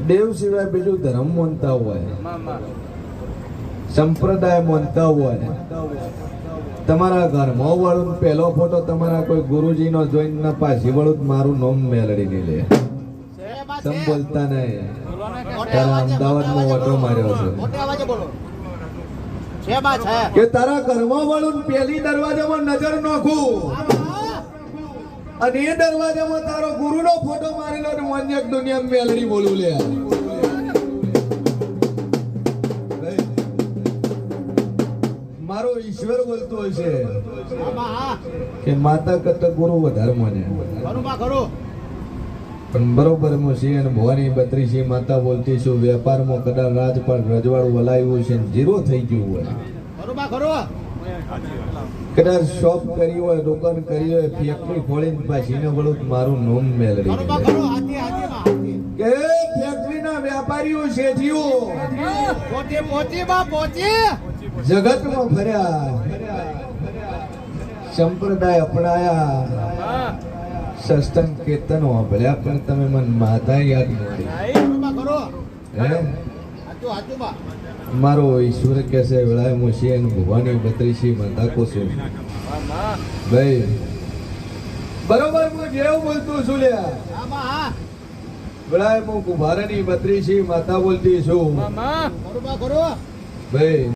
દેવ સિવાય બીજું ધર્મ માનતા હોય, સંપ્રદાય માનતા હોય, તમારા ઘરમાં વાળું પહેલો ફોટો તમારા કોઈ ગુરુજીનો જોઈને ના પાછી વાળું મારું નામ મેલડી ની લે સંભળતા નહીં. તારા અમદાવાદમાં ઓટો માર્યો છે કે તારા ઘરમાં વાળું પહેલી દરવાજામાં નજર નાખું અને એ દરવાજામાં તારો ગુરુનો ફોટો મારેલો અને અન્ય દુનિયા મેલડી બોલું લે. મારો ઈશ્વર બોલતો હશે કે માતા કરતા ગુરુ વધારે મને, પણ બરોબર છે. અને ભવાની બત્રીસી માતા બોલતી છું વેપારમાં કદાચ રાજપાટ રજવાડું વલાયું છે જીરો થઈ ગયું હોય, કદાચ શોપ કરી હોય, દુકાન કરી હોય, ફેક્ટરી ખોલીને પાછી ને વળું મારું નામ મેલડી કે ફેક્ટરીના વેપારીઓ શેઠીઓ જગતમાં ફર્યા, સંપ્રદાય અપનાયા, સત્સંગ કીર્તન વાપર્યા, પણ તમે મને માતા યાદ નથી. મારો ઈશ્વર કેસે વેળાએ મુશી અને ભવાની બત્રીસી માતા કો છું ભાઈ. બરોબર હું જેવું બોલતું છું લ્યા વેળાએ હું કુંભારની બત્રીસી માતા બોલતી છું ભાઈ.